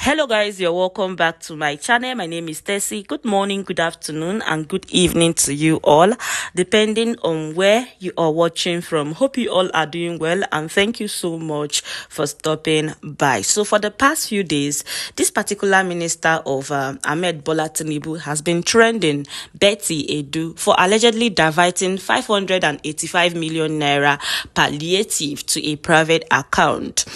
Hello guys, you're welcome back to my channel. My name is Tessie. Good morning, good afternoon, and good evening to you all, depending on where you are watching from. Hope you all are doing well, and thank you so much for stopping by. So for the past few days, this particular minister of Ahmed Bola Tinubu has been trending, Betty Edu, for allegedly diverting 585 million naira palliative to a private account.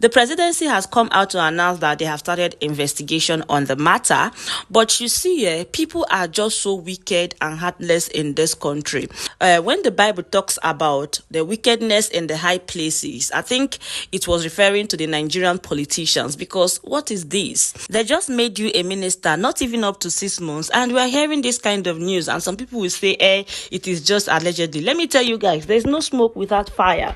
The presidency has come out to announce that they have started investigation on the matter, but you see, people are just so wicked and heartless in this country. When the Bible talks about the wickedness in the high places, I think it was referring to the Nigerian politicians, because what is this? They just made you a minister, not even up to 6 months, and we are hearing this kind of news, and some people will say, it is just allegedly. Let me tell you guys, there's no smoke without fire.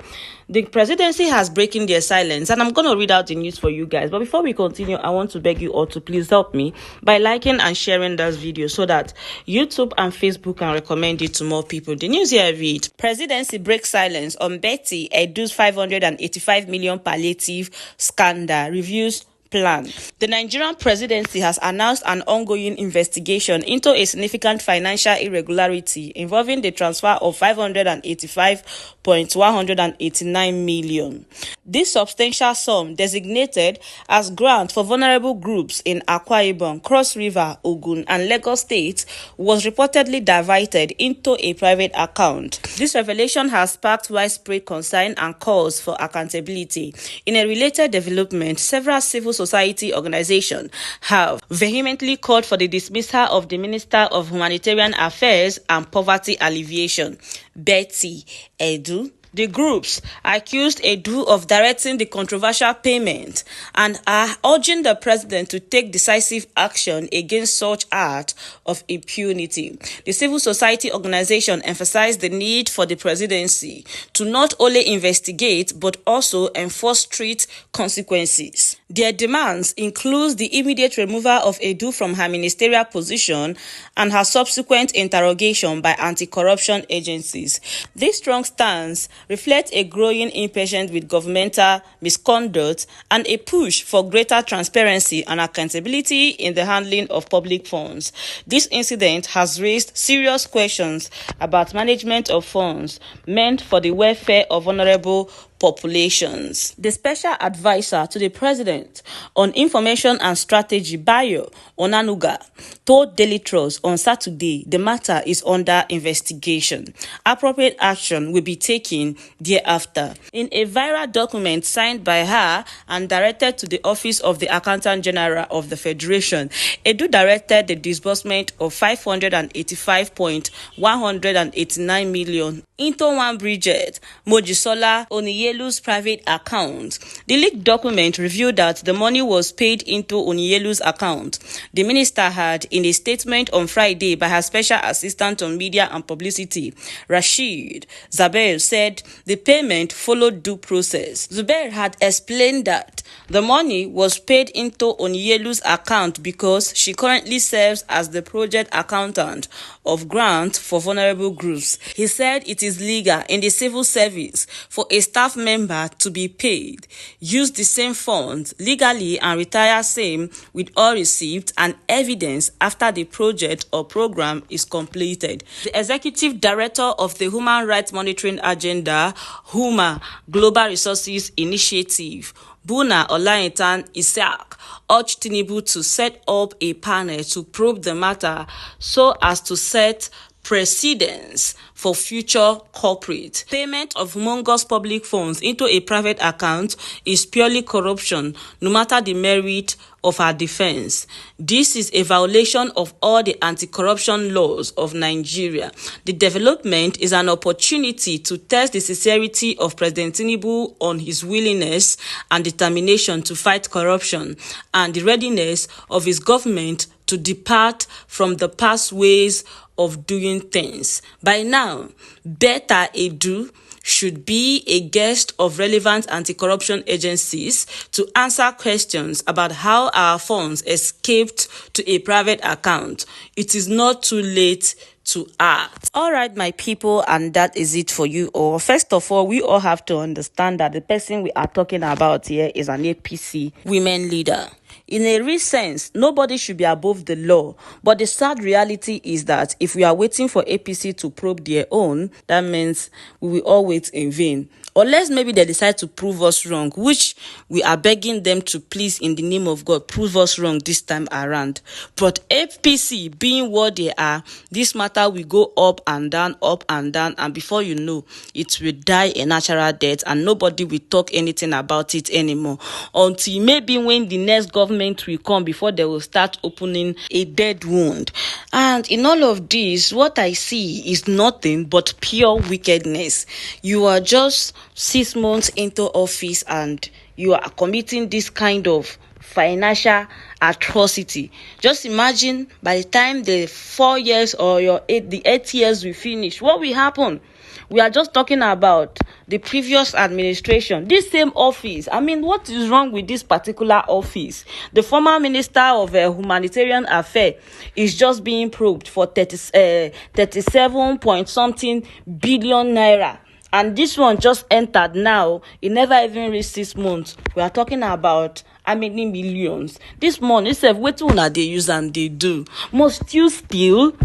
The presidency has breaking their silence, and I'm going to read out the news for you guys. But before we continue, I want to beg you all to please help me by liking and sharing this video so that YouTube and Facebook can recommend it to more people. The news here read: Presidency breaks silence on Betty Edu's 585 million palliative scandal, reviews plan. The Nigerian presidency has announced an ongoing investigation into a significant financial irregularity involving the transfer of 585.189 million. This substantial sum, designated as grant for vulnerable groups in Akwa Ibom, Cross River, Ogun, and Lagos states, was reportedly diverted into a private account. This revelation has sparked widespread concern and calls for accountability. In a related development, several civil society organizations have vehemently called for the dismissal of the Minister of Humanitarian Affairs and Poverty Alleviation, Betty Edu. The groups accused Edu of directing the controversial payment and are urging the president to take decisive action against such act of impunity. The civil society organization emphasized the need for the presidency to not only investigate but also enforce strict consequences. Their demands include the immediate removal of Edu from her ministerial position and her subsequent interrogation by anti-corruption agencies. This strong stance reflects a growing impatience with governmental misconduct and a push for greater transparency and accountability in the handling of public funds. This incident has raised serious questions about management of funds meant for the welfare of vulnerable populations. The special advisor to the president on information and strategy, Bayo Onanuga, told Daily Trust on Saturday the matter is under investigation. Appropriate action will be taken thereafter. In a viral document signed by her and directed to the Office of the Accountant General of the Federation, Edu directed the disbursement of 585.189 million into one Bridget Mojisola Oniyelu's private account. The leaked document revealed that the money was paid into Oniyelu's account. The minister had, in a statement on Friday by her special assistant on media and publicity, Rashid Zubair, said the payment followed due process. Zubair had explained that the money was paid into Oniyelu's account because she currently serves as the project accountant of grants for vulnerable groups. He said it is legal in the civil service for a staff member to be paid, use the same funds legally, and retire same with all received and evidence after the project or program is completed. The executive director of the Human Rights Monitoring Agenda, HUMA Global Resources Initiative, Buna Olaitan Isaac, urged Tinubu to set up a panel to probe the matter so as to set precedents for future corporate payment of humongous public funds into a private account is purely corruption, no matter the merit of our defense. This is a violation of all the anti-corruption laws of Nigeria. The development is an opportunity to test the sincerity of President Tinubu on his willingness and determination to fight corruption and the readiness of his government to depart from the past ways of doing things. By now, Betty Edu should be a guest of relevant anti-corruption agencies to answer questions about how our funds escaped to a private account. It is not too late to act. All right, my people, and that is it for you all. First of all, we all have to understand that the person we are talking about here is an APC women leader. In a real sense, nobody should be above the law. But the sad reality is that if we are waiting for APC to probe their own, that means we will all wait in vain. Unless maybe they decide to prove us wrong, which we are begging them to please, in the name of God, prove us wrong this time around. But APC being what they are, this matter will go up and down, and before you know, it will die a natural death and nobody will talk anything about it anymore. Until maybe when the next government will come, before they will start opening a dead wound. And in all of this, what I see is nothing but pure wickedness. You are just 6 months into office and you are committing this kind of financial atrocity. Just imagine by the time the 4 years or the 8 years will finish, what will happen? We are just talking about the previous administration, this same office. I mean, what is wrong with this particular office? The former minister of humanitarian affairs is just being probed for 37 point something billion naira. And this one just entered now. It never even reached 6 months. We are talking about how many millions? This money, what will they use and they do? Must you steal?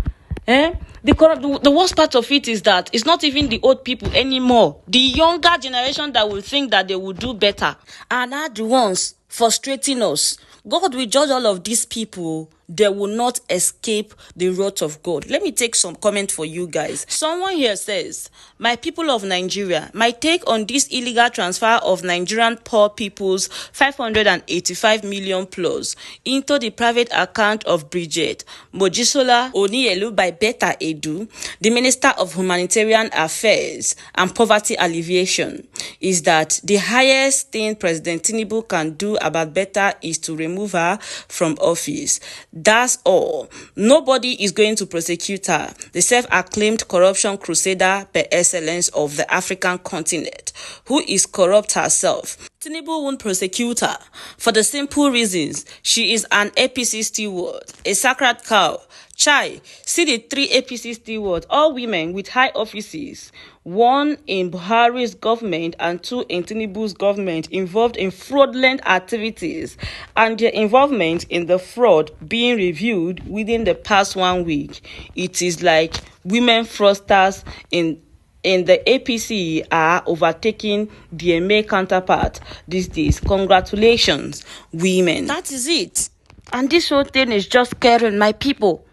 The worst part of it is that it's not even the old people anymore. The younger generation that will think that they will do better are not the ones frustrating us. God will judge all of these people. They will not escape the wrath of God. Let me take some comment for you guys. Someone here says, my people of Nigeria, my take on this illegal transfer of Nigerian poor people's 585 million plus into the private account of Bridget Mojisola Onielu by Betta Edu, the Minister of Humanitarian Affairs and Poverty Alleviation, is that the highest thing President Tinubu can do about Betta is to remove her from office. That's all. Nobody is going to prosecute her, the self-acclaimed corruption crusader per excellence of the African continent, who is corrupt herself. Tinubu won't prosecute her for the simple reasons she is an APC steward, a sacred cow. Chai, see the 3 APC stewards, all women with high offices, 1 in Buhari's government and 2 in Tinubu's government, involved in fraudulent activities, and their involvement in the fraud being reviewed within the past 1 week. It is like women fraudsters in the APC are overtaking their male counterpart these days. Congratulations, women. That is it. And this whole thing is just scaring my people.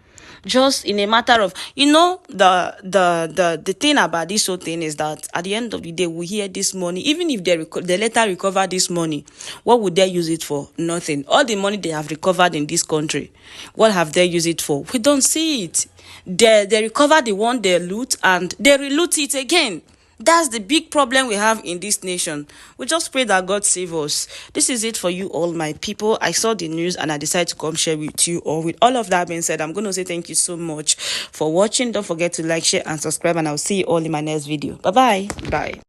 Just in a matter of, the thing about this whole thing is that at the end of the day, we hear this money. Even if they later recover this money, what would they use it for? Nothing. All the money they have recovered in this country, what have they used it for? We don't see it. They recover the one they loot and they reloot it again. That's the big problem we have in this nation. We just pray that God save us. This is it for you all, my people. I saw the news and I decided to come share with you all. With all of that being said, I'm going to say thank you so much for watching. Don't forget to like, share, and subscribe. And I'll see you all in my next video. Bye-bye. Bye.